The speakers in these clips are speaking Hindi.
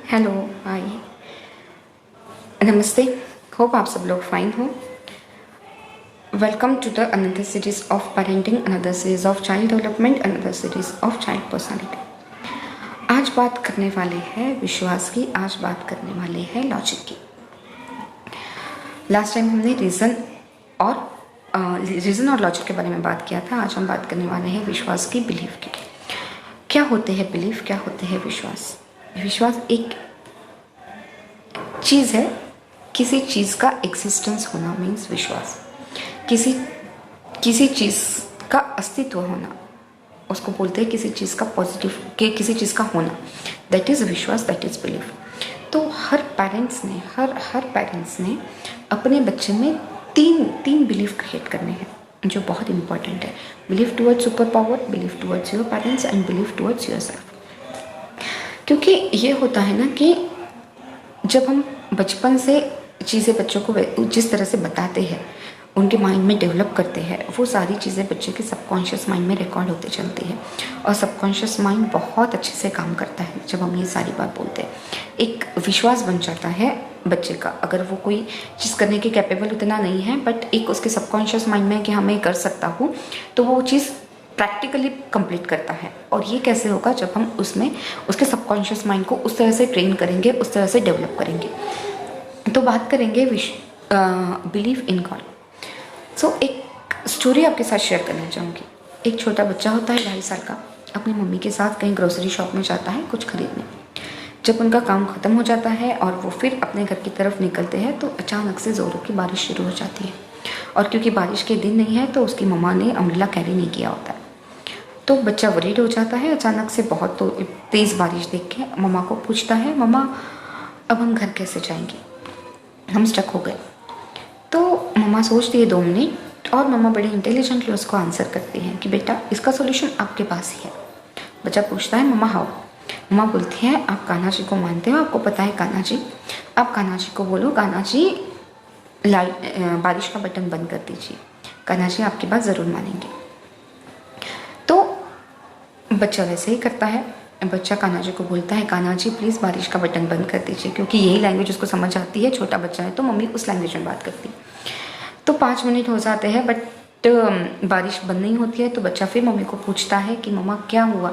हेलो, हाय, नमस्ते। होप आप सब लोग फाइन हो। Welcome to the another series of parenting, another series of child development, another series of child personality. आज बात करने वाले हैं विश्वास की, आज बात करने वाले हैं लॉजिक की। लास्ट टाइम हमने रीज़न और लॉजिक के बारे में बात किया था। आज हम बात करने वाले हैं विश्वास की, बिलीफ की। क्या होते हैं बिलीफ, क्या होते हैं विश्वास? विश्वास एक चीज़ है, किसी चीज़ का एग्जिस्टेंस होना मीन्स विश्वास। किसी चीज़ का अस्तित्व होना, उसको बोलते हैं किसी चीज़ का पॉजिटिव, के किसी चीज़ का होना, दैट इज़ विश्वास, दैट इज़ बिलीफ। तो हर पेरेंट्स ने अपने बच्चे में तीन बिलीफ क्रिएट करने हैं जो बहुत इंपॉर्टेंट है। Belief towards super power, belief towards your parents and belief towards yourself. क्योंकि ये होता है ना कि जब हम बचपन से चीज़ें बच्चों को जिस तरह से बताते हैं, उनके माइंड में डेवलप करते हैं, वो सारी चीज़ें बच्चे के सबकॉन्शियस माइंड में रिकॉर्ड होते चलती है। और सबकॉन्शियस माइंड बहुत अच्छे से काम करता है जब हम ये सारी बात बोलते हैं। एक विश्वास बन जाता है बच्चे का, अगर वो कोई चीज़ करने के कैपेबल उतना नहीं है, बट एक उसके सबकॉन्शियस माइंड में कि हाँ मैं कर सकता हूँ, तो वो चीज़ प्रैक्टिकली कंप्लीट करता है। और ये कैसे होगा? जब हम उसमें उसके सबकॉन्शियस माइंड को उस तरह से ट्रेन करेंगे, उस तरह से डेवलप करेंगे। तो बात करेंगे बिलीव इन गॉड। सो एक स्टोरी आपके साथ शेयर करना चाहूँगी। एक छोटा बच्चा होता है 2.5 साल का, अपनी मम्मी के साथ कहीं ग्रोसरी शॉप में जाता है कुछ खरीदने। जब उनका काम ख़त्म हो जाता है और वो फिर अपने घर की तरफ निकलते हैं तो अचानक से ज़ोरों की बारिश शुरू हो जाती है। और क्योंकि बारिश के दिन नहीं है तो उसकी मम्मा ने अम्ब्रेला कैरी नहीं किया होता है। तो बच्चा वरीड हो जाता है। अचानक से बहुत तेज़ बारिश देख के मम्मा को पूछता है, मम्मा अब हम घर कैसे जाएंगे, हम स्टक हो गए। तो मम्मा सोचती है 2 मिनट और मम्मा बड़े इंटेलिजेंटली उसको आंसर करती हैं कि बेटा इसका सोल्यूशन आपके पास ही है। बच्चा पूछता है मम्मा हाउ? मम्मा बोलती है आप कान्हा जी को मानते हो, आपको पता है कान्हा जी, आप कान्हा जी को बोलो कान्हा जी बारिश का बटन बंद कर दीजिए, कान्हा जी आपकी बात ज़रूर मानेंगे। तो बच्चा वैसे ही करता है। बच्चा कान्हा जी को बोलता है कान्हा जी प्लीज़ बारिश का बटन बंद कर दीजिए, क्योंकि यही लैंग्वेज उसको समझ आती है, छोटा बच्चा है तो मम्मी उस लैंग्वेज में बात करती है। तो 5 मिनट हो जाते हैं बट बारिश बंद नहीं होती है। तो बच्चा फिर मम्मी को पूछता है कि मम्मा क्या हुआ?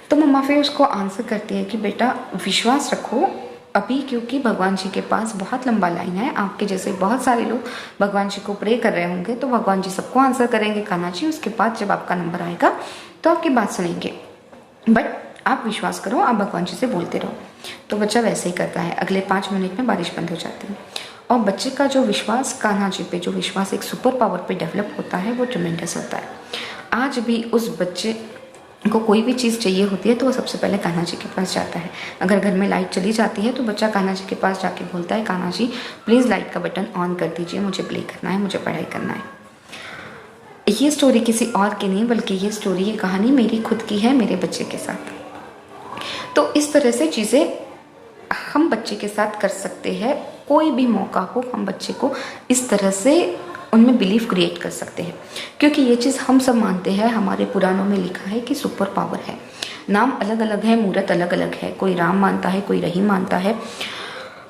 तो मम्मा फिर उसको आंसर करती है कि बेटा विश्वास रखो अभी, क्योंकि भगवान जी के पास बहुत लंबा लाइन है, आपके जैसे बहुत सारे लोग भगवान जी को प्रे कर रहे होंगे, तो भगवान जी सबको आंसर करेंगे कान्हा जी, उसके बाद जब आपका नंबर आएगा तो आपकी बात सुनेंगे, बट आप विश्वास करो, आप भगवान जी से बोलते रहो। तो बच्चा वैसे ही करता है। अगले 5 मिनट में बारिश बंद हो जाती है और बच्चे का जो विश्वास कान्हा जी पे, जो विश्वास एक सुपर पावर पे डेवलप होता है, वो ट्रिमेंडस होता है। आज भी उस बच्चे को कोई भी चीज़ चाहिए होती है तो वो सबसे पहले कान्हा जी के पास जाता है। अगर घर में लाइट चली जाती है तो बच्चा कान्हा जी के पास जाके बोलता है कान्हा जी प्लीज़ लाइट का बटन ऑन कर दीजिए, मुझे प्ले करना है, मुझे पढ़ाई करना है। ये स्टोरी किसी और की नहीं, बल्कि ये स्टोरी, ये कहानी मेरी खुद की है, मेरे बच्चे के साथ। तो इस तरह से चीज़ें हम बच्चे के साथ कर सकते हैं। कोई भी मौका हो हम बच्चे को इस तरह से उनमें बिलीफ क्रिएट कर सकते हैं, क्योंकि ये चीज़ हम सब मानते हैं। हमारे पुराणों में लिखा है कि सुपर पावर है। नाम अलग अलग है, मूर्त अलग अलग है, कोई राम मानता है, कोई रहीम मानता है,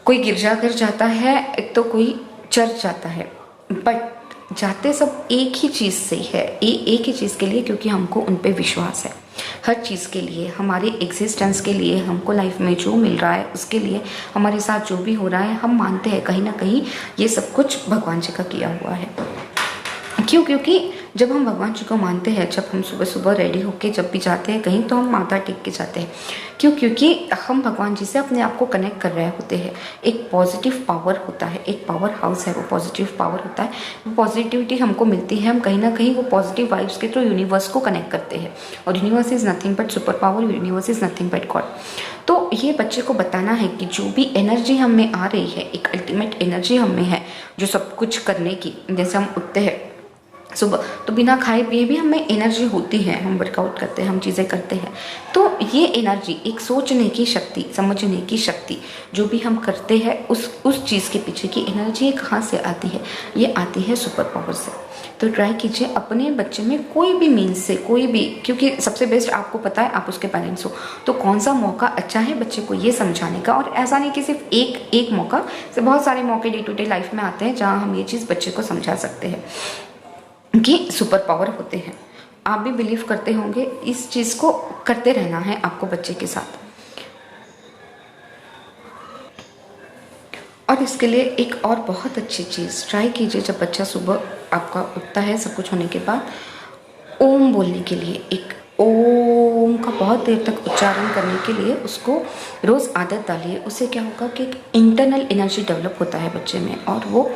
कोई गिरजाघर जाता है, एक तो कोई चर्च जाता है, बट जाते सब एक ही चीज़ से है, एक ही चीज़ के लिए, क्योंकि हमको उन पे विश्वास है। हर चीज़ के लिए, हमारे एग्जिस्टेंस के लिए, हमको लाइफ में जो मिल रहा है उसके लिए, हमारे साथ जो भी हो रहा है, हम मानते हैं कहीं ना कहीं ये सब कुछ भगवान जी का किया हुआ है। क्यों? क्योंकि जब हम भगवान जी को मानते हैं, जब हम सुबह सुबह रेडी होके जब भी जाते हैं कहीं, तो हम माथा टेक के जाते हैं। क्यों? क्योंकि हम भगवान जी से अपने आप को कनेक्ट कर रहे होते हैं। एक पॉजिटिव पावर होता है, एक पावर हाउस है, वो पॉजिटिव पावर होता है। वो पॉजिटिविटी हमको मिलती है, हम कहीं ना कहीं वो पॉजिटिव वाइब्स के थ्रू यूनिवर्स को कनेक्ट करते हैं। और universe is nothing but super power, universe is nothing but God. तो ये बच्चे को बताना है कि जो भी एनर्जी हम में आ रही है, एक अल्टीमेट एनर्जी हम में है जो सब कुछ करने की। जैसे हम उठते हैं सुबह तो बिना खाए पिए भी हमें एनर्जी होती है, हम वर्कआउट करते हैं, हम चीज़ें करते हैं। तो ये एनर्जी, एक सोचने की शक्ति, समझने की शक्ति, जो भी हम करते हैं उस चीज़ के पीछे की एनर्जी कहाँ से आती है? ये आती है सुपर पावर से। तो ट्राई कीजिए अपने बच्चे में कोई भी मीन्स से, कोई भी, क्योंकि सबसे बेस्ट आपको पता है, आप उसके पेरेंट्स हो, तो कौन सा मौका अच्छा है बच्चे को ये समझाने का। और ऐसा नहीं कि सिर्फ एक मौका से, बहुत सारे मौके डे टू डे लाइफ में आते हैं जहाँ हम ये चीज़ बच्चे को समझा सकते हैं कि सुपर पावर होते हैं। आप भी बिलीव करते होंगे, इस चीज़ को करते रहना है आपको बच्चे के साथ। और इसके लिए एक और बहुत अच्छी चीज़ ट्राई कीजिए, जब बच्चा सुबह आपका उठता है सब कुछ होने के बाद, ओम बोलने के लिए, एक ओम का बहुत देर तक उच्चारण करने के लिए उसको रोज़ आदत डालिए। उससे क्या होगा कि एक इंटरनल एनर्जी डेवलप होता है बच्चे में, और वो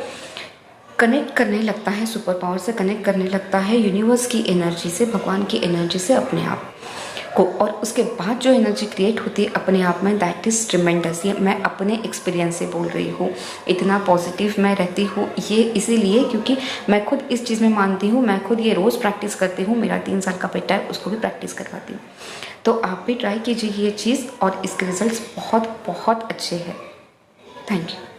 कनेक्ट करने लगता है, सुपर पावर से कनेक्ट करने लगता है यूनिवर्स की एनर्जी से, भगवान की एनर्जी से अपने आप को। और उसके बाद जो एनर्जी क्रिएट होती है अपने आप में, दैट इज़ ट्रिमेंडस। ये मैं अपने एक्सपीरियंस से बोल रही हूँ, इतना पॉजिटिव मैं रहती हूँ ये इसीलिए क्योंकि मैं खुद इस चीज़ में मानती हूँ, मैं खुद ये रोज़ प्रैक्टिस करती हूँ। मेरा 3 साल का बेटा है, उसको भी प्रैक्टिस करवाती हूँ। तो आप भी ट्राई कीजिए ये चीज़, और इसके रिजल्ट्स बहुत बहुत अच्छे हैं। Thank you.